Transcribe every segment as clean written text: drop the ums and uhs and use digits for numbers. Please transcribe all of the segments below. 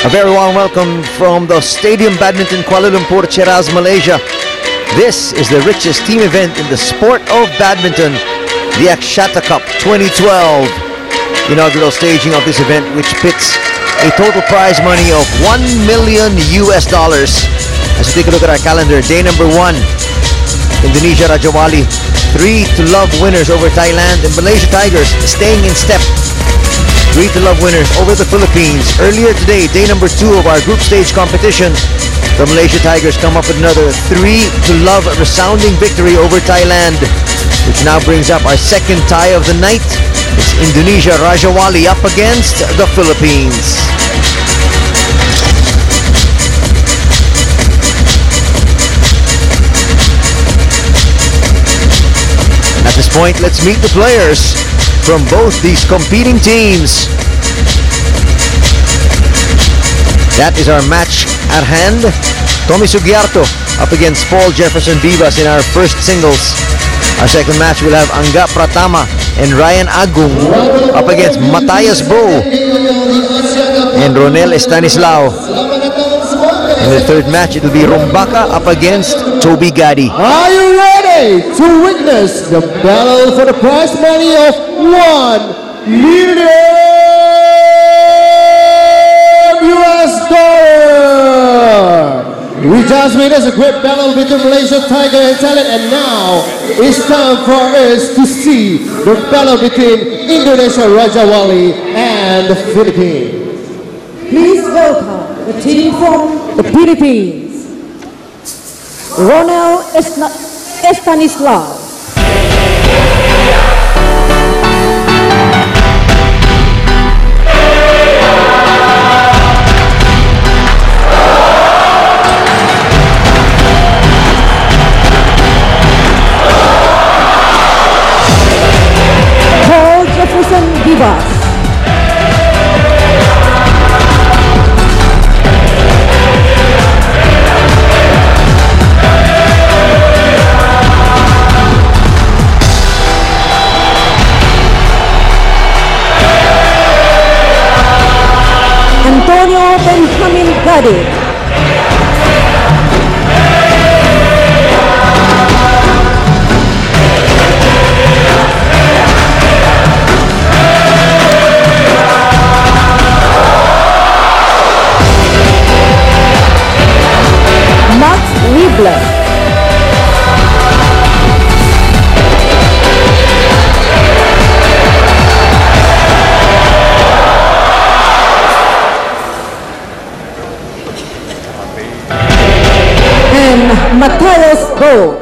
A very warm welcome from the Stadium Badminton Kuala Lumpur, Cheras, Malaysia. This is the richest team event in the sport of badminton, the Axiata Cup 2012. Inaugural staging of this event, which pits a total prize money of $1 million. As we take a look at our calendar, day number 1, Indonesia Rajawali, 3-love winners over Thailand, and Malaysia Tigers staying in step. 3-love winners over the Philippines. Earlier today, day number 2 of our group stage competition, the Malaysia Tigers come up with another 3-love resounding victory over Thailand, which now brings up our second tie of the night. It's Indonesia Rajawali up against the Philippines. At this point, let's meet the players from both these competing teams. That is our match at hand. Tommy Sugiarto up against Paul Jefferson Vivas in our first singles. Our second match will have Angga Pratama and Ryan Agung up against Matthias Bo and Ronel Estanislao. In the third match, it will be Rumbaka up against Toby Gadi. Are you ready to witness the battle for the prize money of $1 million? We just witnessed a great battle between Malaysia Tiger and Thailand, and now it's time for us to see the battle between Indonesia Rajawali and the Philippines. Please welcome the team from the Philippines, Ronel Estanislao. Paul Jefferson Vivas. Benjamin Gadi. Max Niebler. Matthias Bo.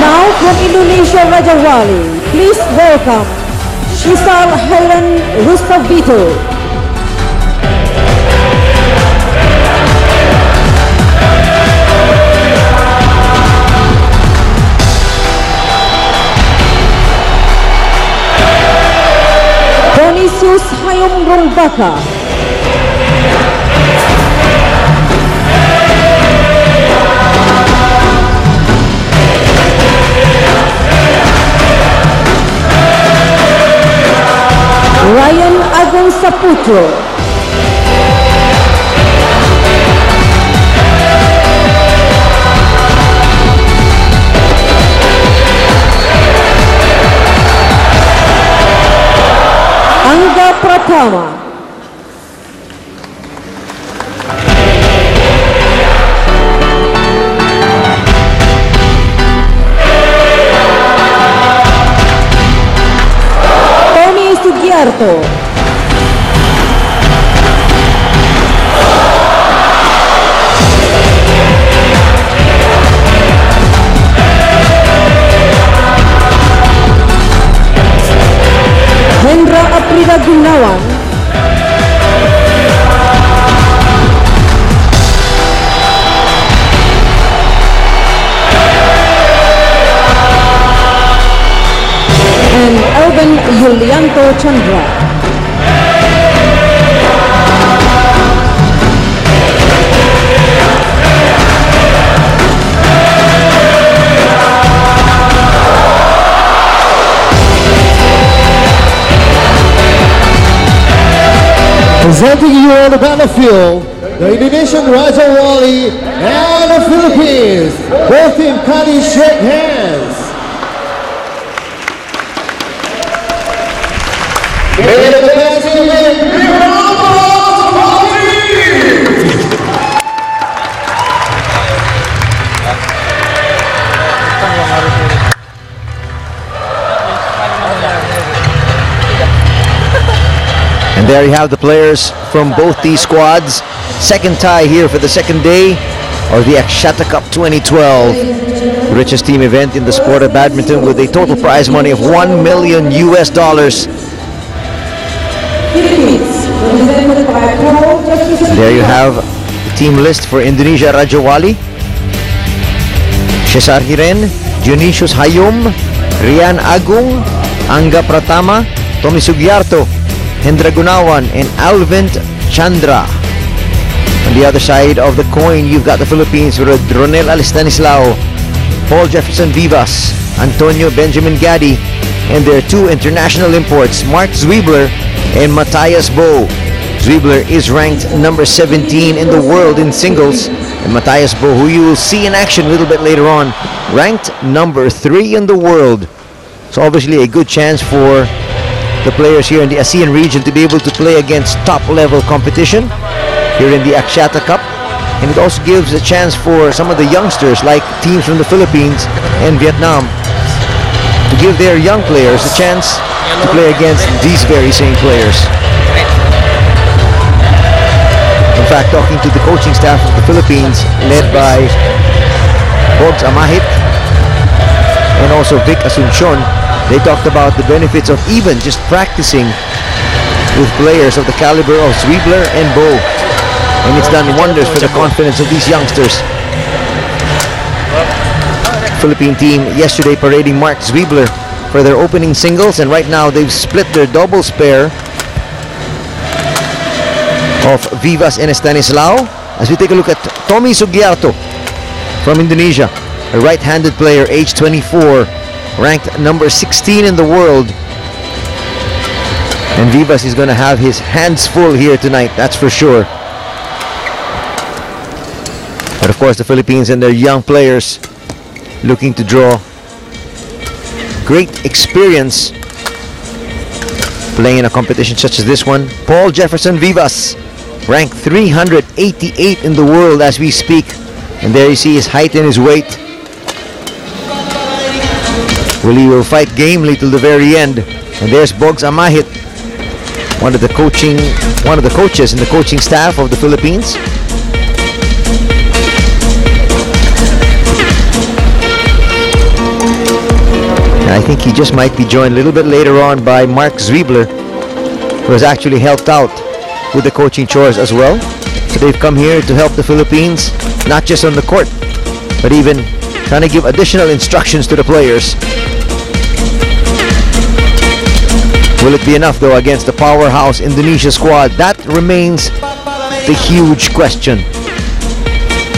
Now from Indonesia Rajawali, please welcome Shisal Helen Rustavito. Sus Hayom Rumbaka. Ryan Agung Saputro. Angga Pratama. Tommy Sugiarto. Hendra Aprida Gunawan. And Alvin Yulianto Chandra. Presenting you on the battlefield, the Indonesian Rajawali and the Philippines. Both teams kindly shake hands. May the best team win. And there you have the players from both these squads. Second tie here for the second day of the Axiata Cup 2012. The richest team event in the sport of badminton with a total prize money of $1 million. There you have the team list for Indonesia: Rajawali, Cesar Hiren, Dionisius Hayom, Rian Agung, Angga Pratama, Tommy Sugiarto, Hendra Gunawan, and Alvin Chandra. On the other side of the coin, you've got the Philippines with Ronel Stanislao, Paul Jefferson Vivas, Antonio Benjamin Gadi, and their two international imports, Mark Zwiebler and Matthias Bo. Zwiebler is ranked number 17 in the world in singles, and Matthias Bo, who you will see in action a little bit later on, ranked number 3 in the world. So obviously a good chance for the players here in the ASEAN region to be able to play against top-level competition here in the Axiata Cup. And it also gives a chance for some of the youngsters, like teams from the Philippines and Vietnam, to give their young players a chance to play against these very same players. In fact, talking to the coaching staff of the Philippines, led by Bogs Amahit and also Vic Asuncion, they talked about the benefits of even just practicing with players of the caliber of Zwiebler and Bo. And it's done wonders for the confidence of these youngsters. Philippine team yesterday parading Mark Zwiebler for their opening singles, and right now they've split their doubles pair of Vivas and Stanislao. As we take a look at Tommy Sugiarto from Indonesia, a right-handed player, age 24, ranked number 16 in the world. And Vivas is going to have his hands full here tonight, that's for sure. But of course, the Philippines and their young players looking to draw great experience playing in a competition such as this one. Paul Jefferson Vivas, ranked 388 in the world as we speak. And there you see his height and his weight. Well, he will fight gamely till the very end. And there's Bogs Amahit, one of the coaches in the coaching staff of the Philippines. I think he just might be joined a little bit later on by Mark Zwiebler, who has actually helped out with the coaching chores as well. So they've come here to help the Philippines, not just on the court, but even trying to give additional instructions to the players. Will it be enough though against the powerhouse Indonesia squad? That remains the huge question.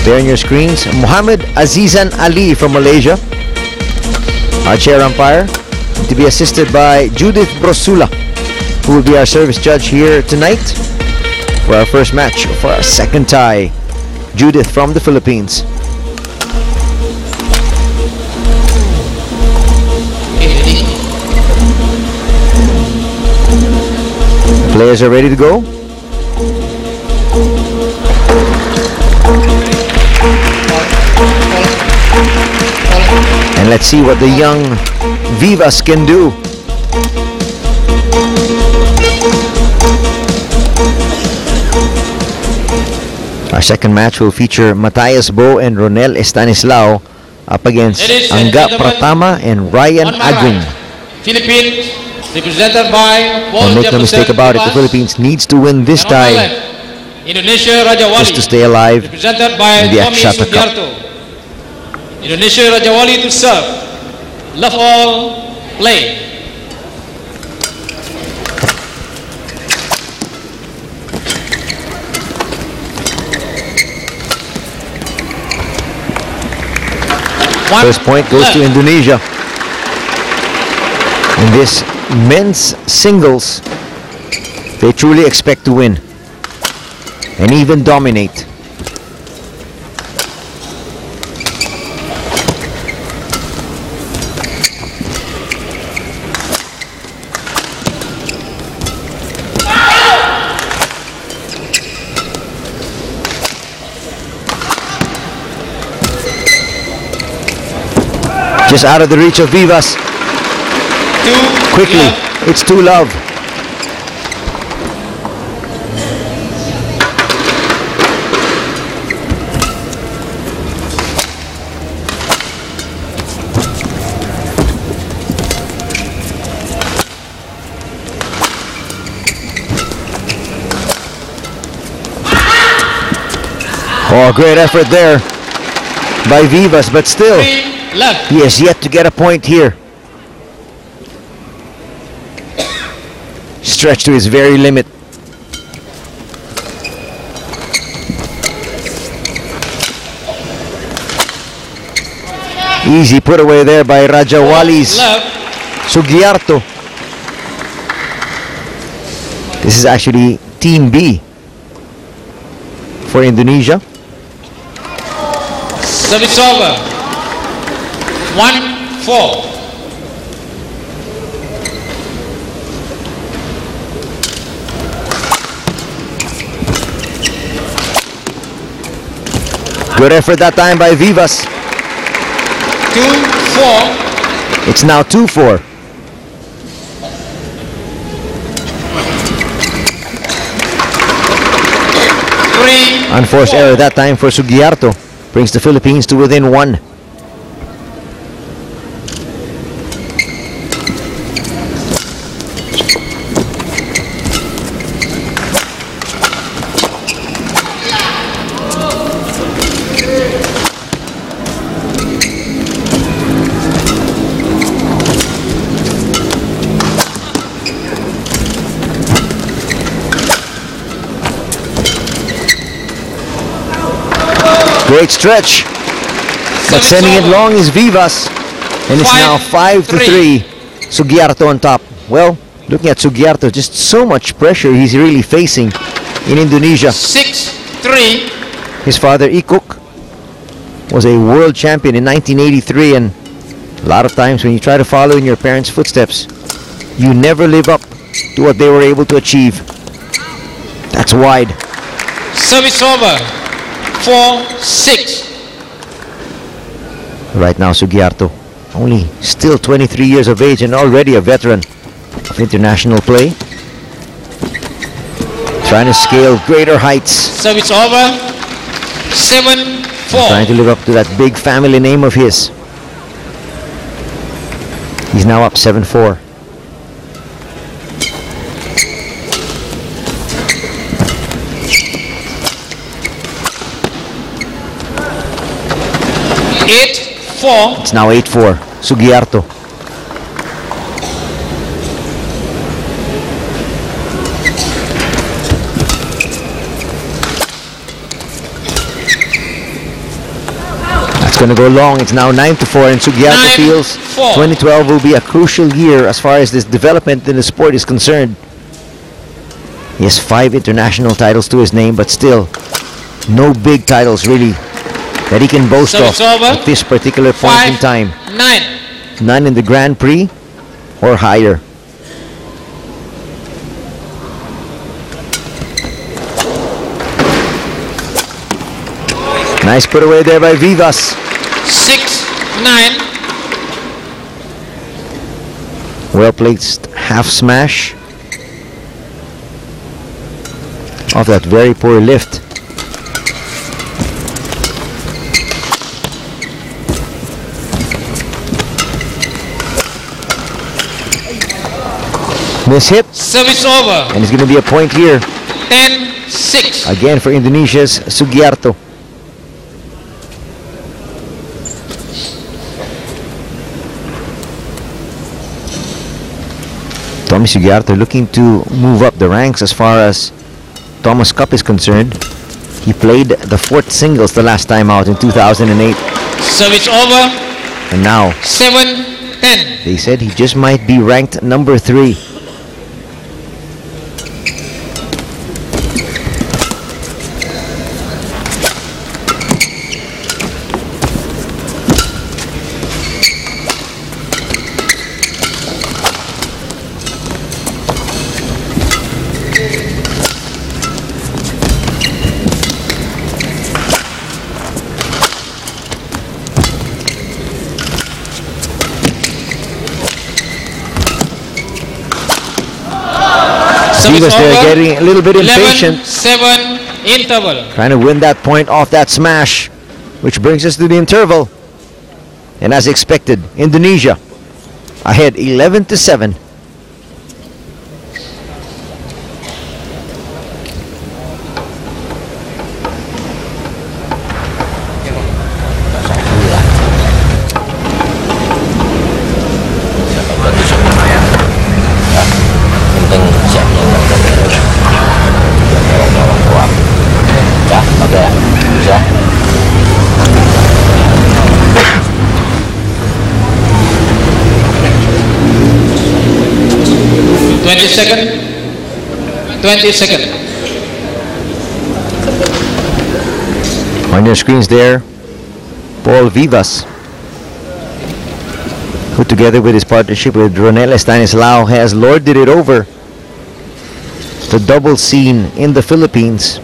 There on your screens, Muhammad Azizan Ali from Malaysia, our chair umpire, to be assisted by Judith Brosula, who will be our service judge here tonight for our first match, for our second tie. Judith from the Philippines. The players are ready to go. And let's see what the young Vivas can do. Our second match will feature Matthias Bo and Ronel Stanislao up against Angga Pratama and Ryan Agung. Philippines, represented by Paul And make no mistake about it, the Philippines needs to win this tie Indonesia Rajawali, just to stay alive represented by in the Tommy Axiata Cup. Sugiarto. Indonesia Rajawali to serve. Love all, play. First point goes to Indonesia. In this men's singles, they truly expect to win. and even dominate. Just out of the reach of Vivas. Quickly, love. it's 2-love. Oh, great effort there by Vivas, but still, 3 love. he has yet to get a point here. Stretched to his very limit. Easy put away there by Rajawali's Love. Sugiarto. This is actually Team B for Indonesia. Service over. 1-4. Good effort that time by Vivas. 2-4. It's now 2-4. Unforced error that time for Sugiarto. Brings the Philippines to within 1. Great stretch, but sending it long is Vivas, and it's now 5-3. Sugiarto on top. Well, looking at Sugiarto, just so much pressure he's really facing in Indonesia. 6-3. His father Ikuk was a world champion in 1983, and a lot of times when you try to follow in your parents' footsteps, you never live up to what they were able to achieve. That's wide. Service over. 4-6. Right now Sugiarto, only still 23 years of age and already a veteran of international play. Trying to scale greater heights. Service over. 7-4. Trying to live up to that big family name of his. He's now up 7-4. It's now 8-4. Sugiarto. That's going to go long. It's now 9-4, and Sugiarto feels 2012 will be a crucial year as far as this development in the sport is concerned. He has 5 international titles to his name, but still no big titles really that he can boast of at this particular point in time. 9. None in the Grand Prix or higher. Nice put away there by Vivas. 6-9. Well placed half smash off that very poor lift. Miss hit. Service over. And it's going to be a point here. 10-6. Again for Indonesia's Sugiarto. Tommy Sugiarto looking to move up the ranks as far as Thomas Cup is concerned. He played the 4th singles the last time out in 2008. Service over. And now 7-10. they said he just might be ranked number 3. Vivas there getting a little bit impatient. 11-7 interval. Trying to win that point off that smash, which brings us to the interval. And as expected, Indonesia ahead 11-7. Second. On your screens there, Paul Vivas, who together with his partnership with Ronel Stanislao has lorded it over the double scene in the Philippines.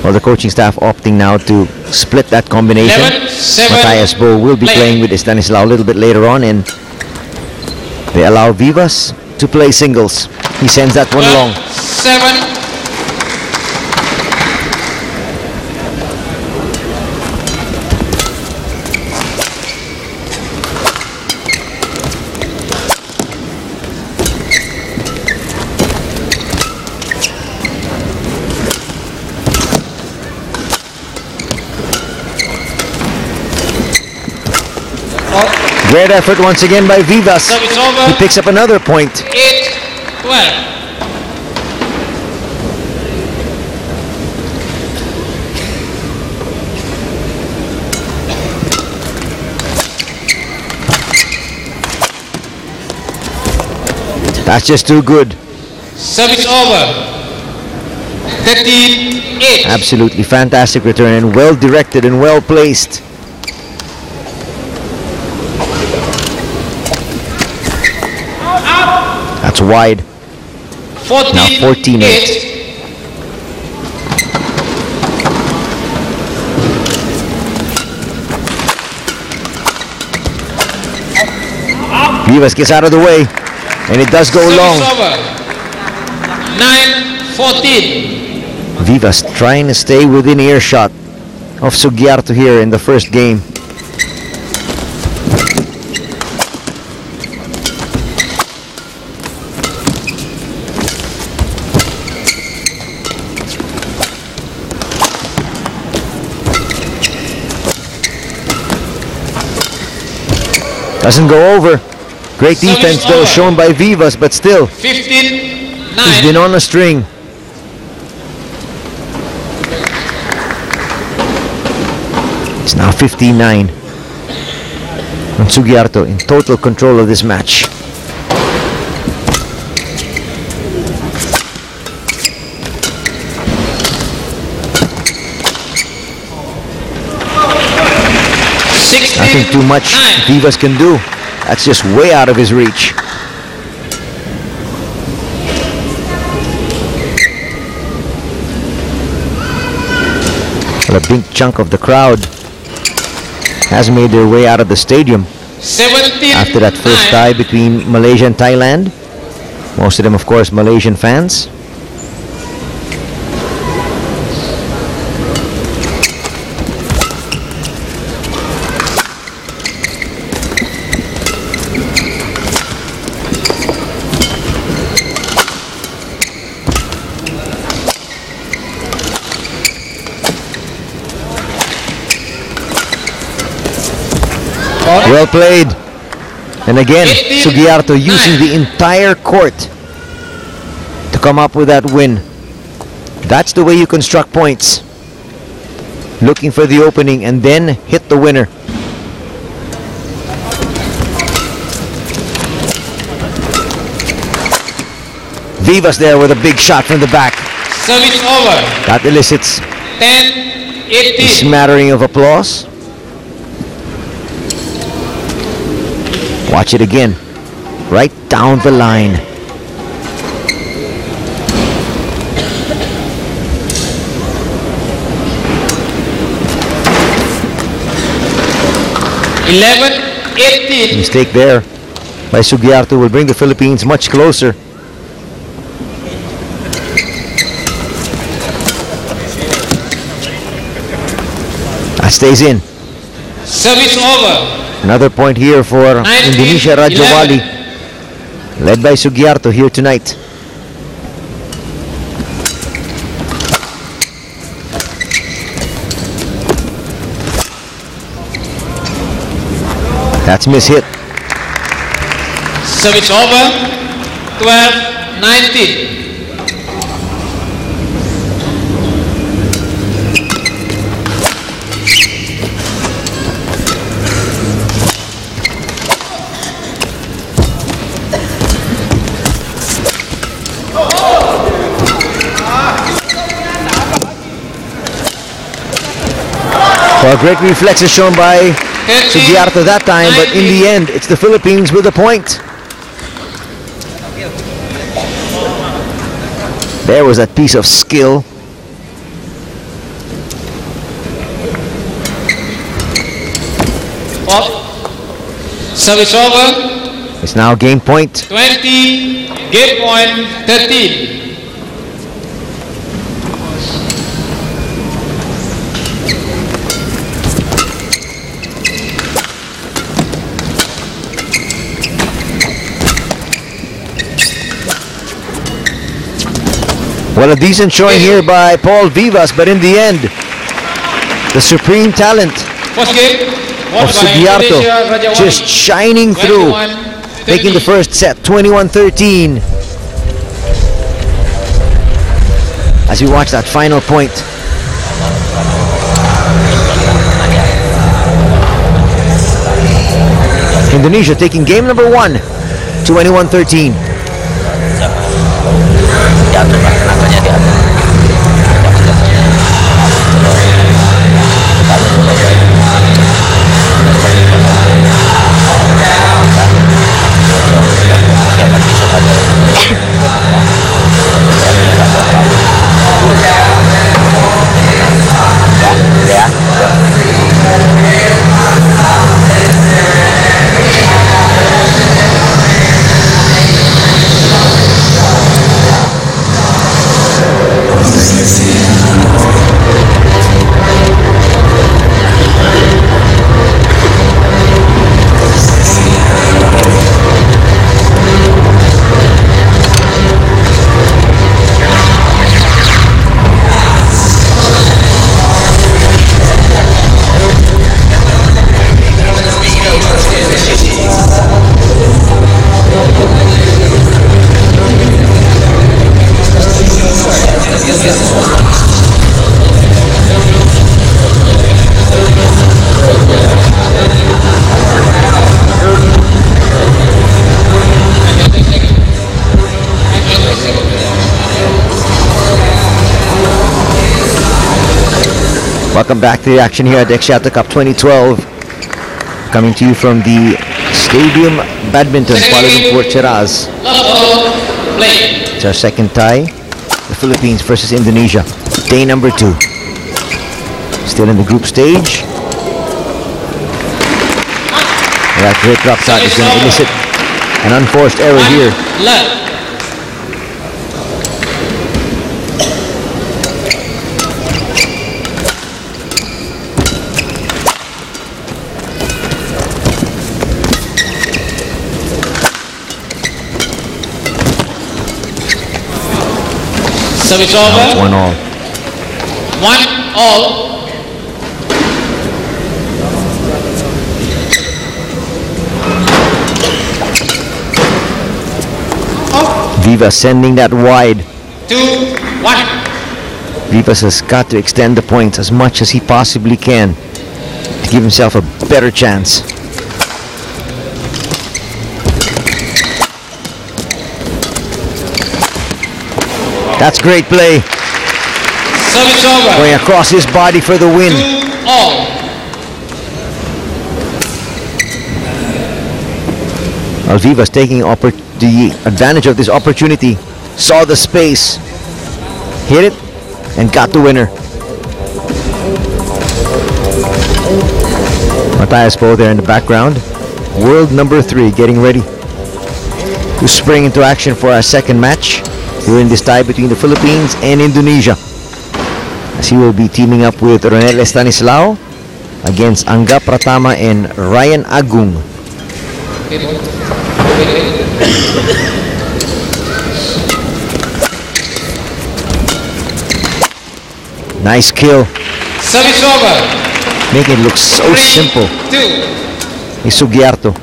Well, the coaching staff opting now to split that combination. 11-7 Matthias Bo will be playing with Stanislao a little bit later on, and they allow Vivas to play singles. He sends that one long. 7. Great effort once again by Vivas. Service over. He picks up another point. 8-12. That's just too good. Service over. 13-8. Absolutely fantastic return and well directed and well placed. That's wide. 14, Now 14-8. 8. Vivas gets out of the way, and it does go long. Service over. 9-14. Vivas trying to stay within earshot of Sugiarto here in the first game. Doesn't go over. Great defense though shown by Vivas, but still 15-9. he's been on a string. It's now 15-9. And Sugiarto in total control of this match. Nothing too much Vivas can do. That's just way out of his reach. Well, a big chunk of the crowd has made their way out of the stadium 17 after that first tie between Malaysia and Thailand. Most of them, of course, Malaysian fans. Well played. And again, 18-9. Sugiarto using the entire court to come up with that win. That's the way you construct points. Looking for the opening and then hit the winner. Vivas there with a big shot from the back. Service over. That elicits 10-18. a smattering of applause. Watch it again. Right down the line. (11-18). Mistake there by Sugiarto will bring the Philippines much closer That stays in. Service over. Another point here for 19, Indonesia, Rajawali. 11. Led by Sugiarto here tonight. That's mishit. Service over. 12-19. Well, great reflexes shown by Sugiarto that time, but in the end, it's the Philippines with a point. There was that piece of skill. Service over. It's now game point. 20. Game point 13. Well, a decent showing here by Paul Vivas, but in the end, the supreme talent First game. of Sugiarto just shining through, taking the first set, 21-13. As we watch that final point. Indonesia taking game number 1, 21-13. Welcome back to the action here at the Axiata Cup 2012. Coming to you from the Stadium Badminton, Kuala Lumpur, Cheras. It's our second tie. The Philippines versus Indonesia. Day number 2. Still in the group stage. That great drop shot is going to elicit an unforced error here. Service over. 1-all. 1-all. Vivas sending that wide. 2-1. Vivas has got to extend the points as much as he possibly can to give himself a better chance. That's great play. Service over. Going across his body for the win. 2-all. Vivas taking the advantage of this opportunity. Saw the space. Hit it and got the winner. Matthias Poe there in the background. World number 3 getting ready to spring into action for our second match. We're in this tie between the Philippines and Indonesia, as he will be teaming up with Ronel Estanislao against Angga Pratama and Ryan Agung. Nice kill. Service over. Make it look so 3, simple. 2. Ni Sugiarto.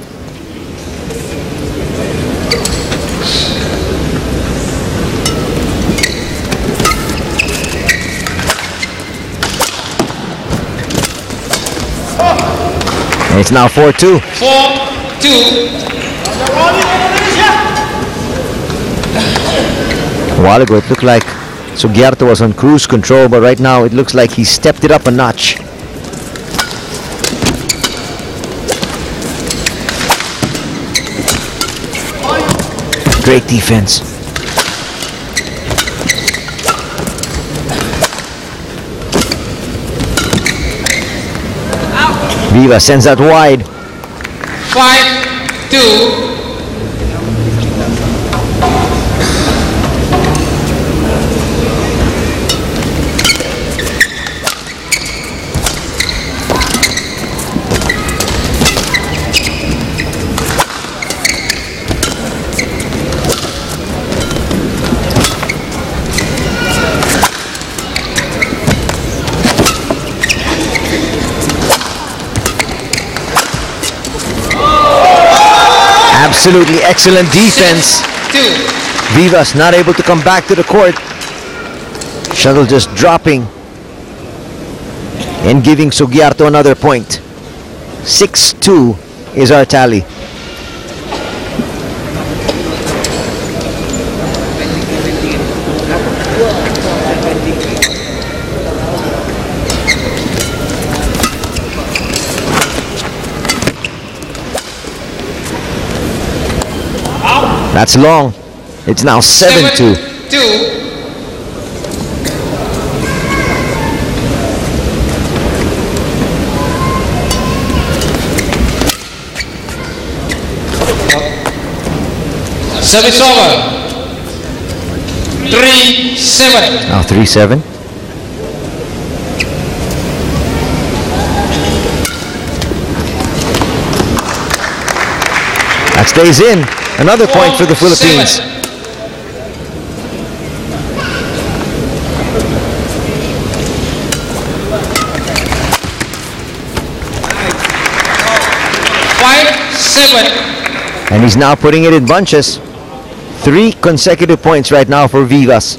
And it's now 4-2. 4-2. A while ago it looked like Sugiarto was on cruise control, but right now it looks like he stepped it up a notch. Great defense. Vivas sends that wide. 5-2. Absolutely excellent defense. 2. Vivas not able to come back to the court. Shuttle just dropping and giving Sugiarto another point. 6-2 is our tally. That's long. It's now 7-2. 7-2. Service over. 3-7. Now 3-7. That stays in. Another point for the Philippines. 7. 5-7. And he's now putting it in bunches. 3 consecutive points right now for Vivas.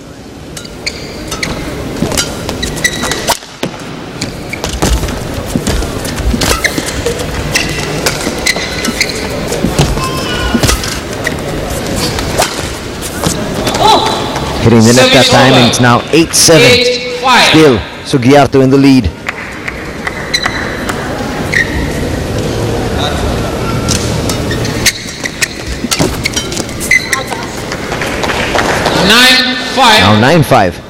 Hitting the net that time, and it's now 8-7. 8-5. Still Sugiarto in the lead. Now 9-5.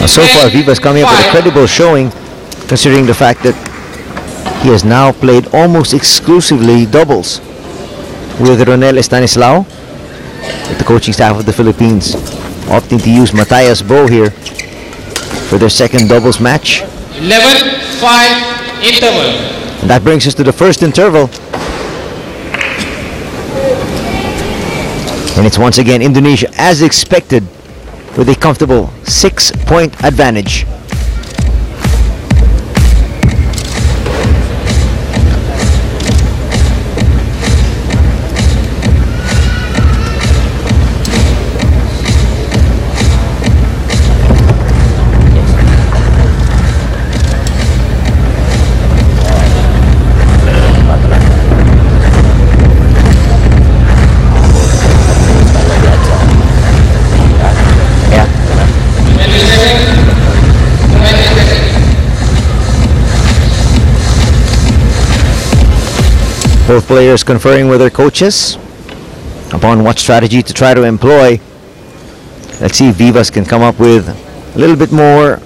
So far, Vivas coming up with a credible showing, considering the fact that he has now played almost exclusively doubles with Ronel Estanislao, with the coaching staff of the Philippines opting to use Matthias Bo here for their second doubles match. 11-5 interval. And that brings us to the first interval. And it's once again Indonesia, as expected, with a comfortable 6-point advantage. Both players conferring with their coaches upon what strategy to try to employ. Let's see if Vivas can come up with a little bit more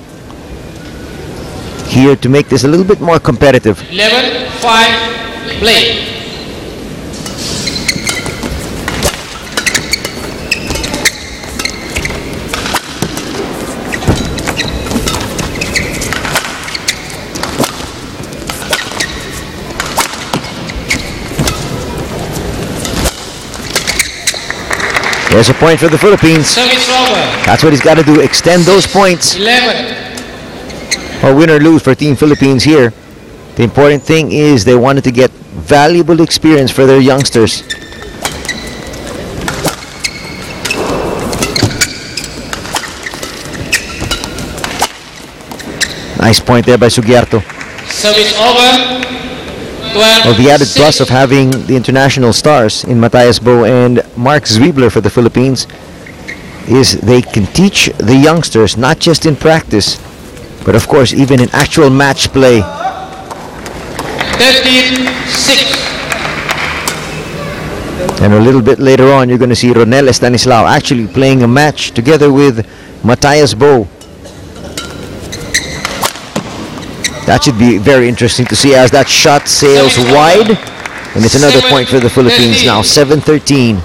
here to make this a little bit more competitive. 11-5, play. There's a point for the Philippines. Service over. That's what he's got to do, extend those points. 11. Or win or lose for Team Philippines here. The important thing is they wanted to get valuable experience for their youngsters. Nice point there by Sugiarto. Service over. 12. Well, the added plus of having the international stars in Matthias Bo and Mark Zwiebler for the Philippines is they can teach the youngsters, not just in practice, but of course even in actual match play. 13-6. And a little bit later on, you're going to see Ronel Estanislao actually playing a match together with Matthias Bo. That should be very interesting to see as that shot sails wide. And it's another point for the Philippines now, 7-13.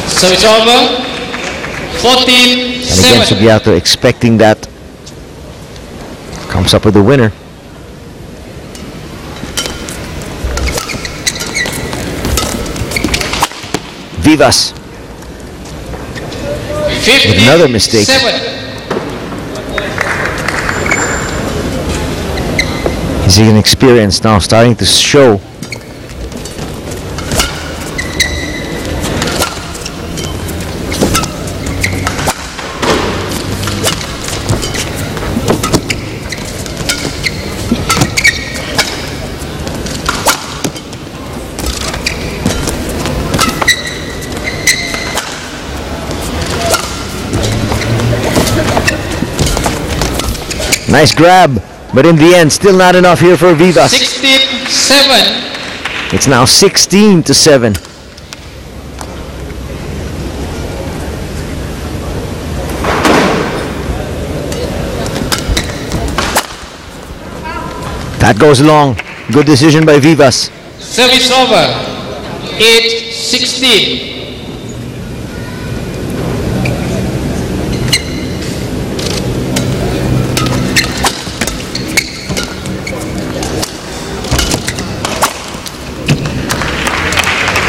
So it's over. 14-7. And again, Sugiarto expecting that. Comes up with the winner. Vivas. 15, With another mistake. 7. He's an experience now starting to show. Nice grab, but in the end, still not enough here for Vivas. 16-7. It's now 16-7. That goes long. Good decision by Vivas. Service over. 8-16.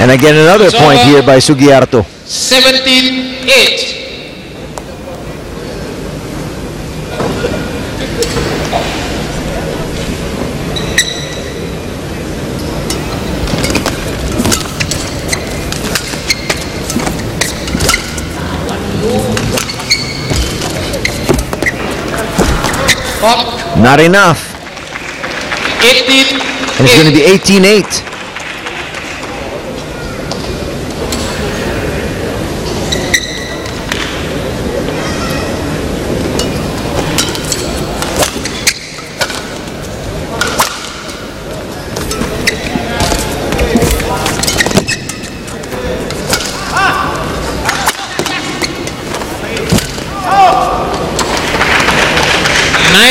And again, another It's point over. here by Sugiarto. 17-8. Not enough. 18. And it's going to be 18-8.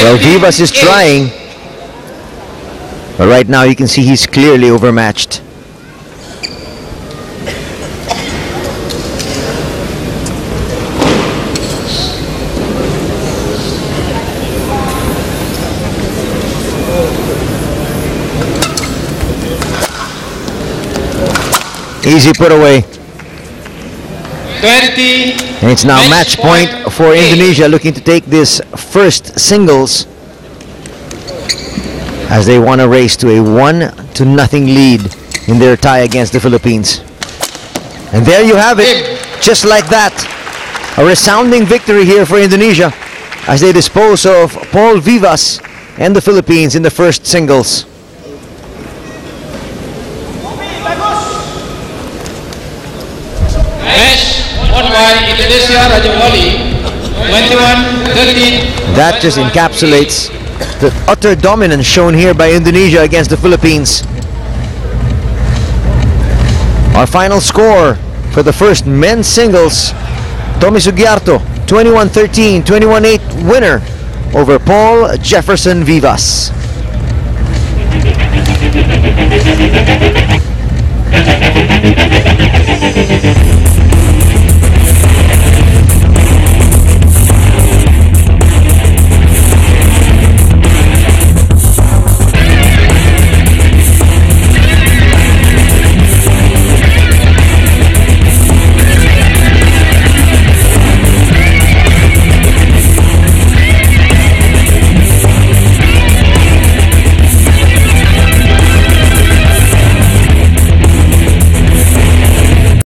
Well, Vivas is trying, but right now you can see he's clearly overmatched. Easy put away. 20. And it's now match point for Indonesia, looking to take this first singles as they want to race to a 1-0 lead in their tie against the Philippines. And there you have it, just like that. A resounding victory here for Indonesia as they dispose of Paul Vivas and the Philippines in the first singles. Match won by Indonesia, Rajawali. 21-13. That just encapsulates the utter dominance shown here by Indonesia against the Philippines. Our final score for the first men's singles, Tommy Sugiarto, 21-13, 21-8 winner over Paul Jefferson Vivas.